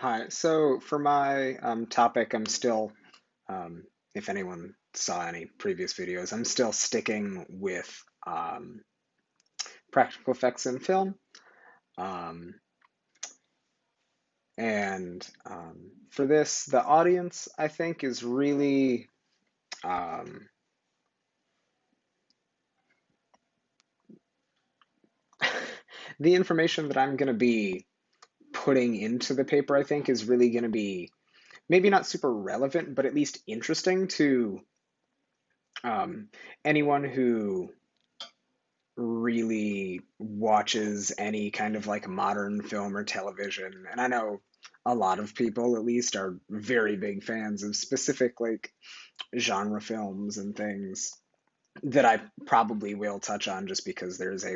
Hi. So for my topic, I'm still, um, if anyone saw any previous videos, I'm still sticking with practical effects in film. Um, and for this, the audience, I think, is really um, the information that I'm going to be putting into the paper, I think, is really going to be maybe not super relevant, but at least interesting to um, anyone who really watches any kind of like modern film or television. And I know a lot of people, at least, are very big fans of specific like genre films and things that I probably will touch on just because there's a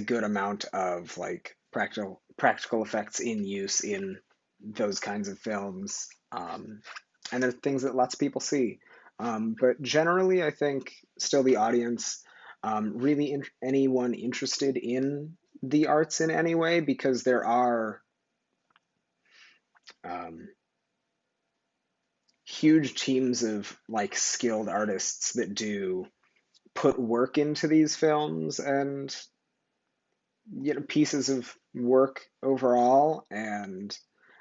good amount of like practical effects in use in those kinds of films. And they're things that lots of people see. But generally, I think still the audience, really anyone interested in the arts in any way, because there are um, huge teams of like skilled artists that do put work into these films and pieces of work overall, and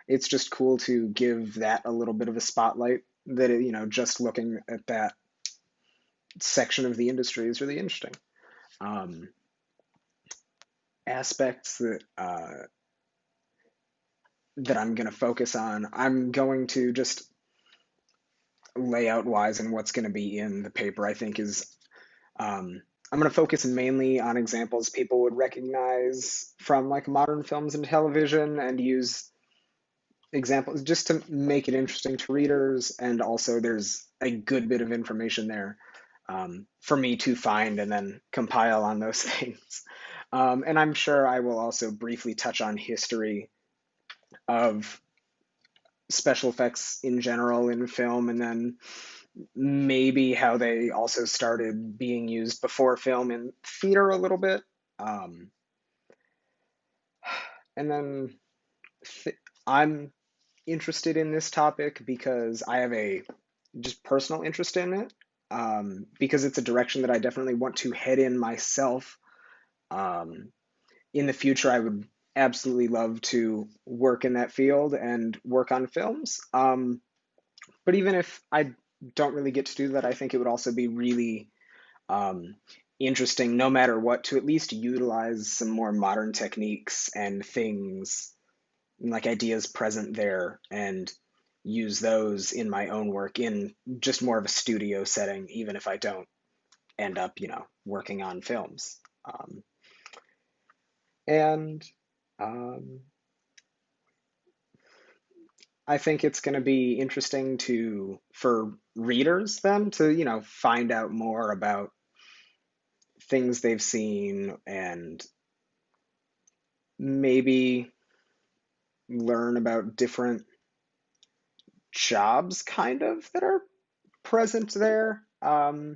it's just cool to give that a little bit of a spotlight that just looking at that section of the industry is really interesting. um, Aspects that I'm going to focus on, I'm going to just layout wise and what's going to be in the paper, I think is I'm going to focus mainly on examples people would recognize from like modern films and television, and use examples just to make it interesting to readers. And also, there's a good bit of information there for me to find and then compile on those things. And I'm sure I will also briefly touch on history of special effects in general in film, and then maybe how they also started being used before film in theater a little bit. Um, and then th- I'm interested in this topic because I have a just personal interest in it, because it's a direction that I definitely want to head in myself. Um, in the future, I would absolutely love to work in that field and work on films. But even if I don't really get to do that, I think it would also be really um, interesting, no matter what, to at least utilize some more modern techniques and things like ideas present there, and use those in my own work in just more of a studio setting, even if I don't end up, working on films. And um, I think it's going to be interesting to for readers then to, find out more about things they've seen, and maybe learn about different jobs kind of that are present there. Not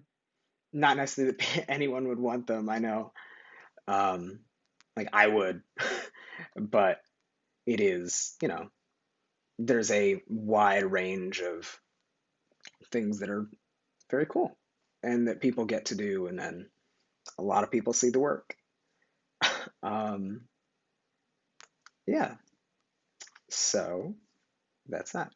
necessarily that anyone would want them, I know. Um, like I would, but it is, there's a wide range of things that are very cool and that people get to do, and then a lot of people see the work. Um, yeah, so that's that.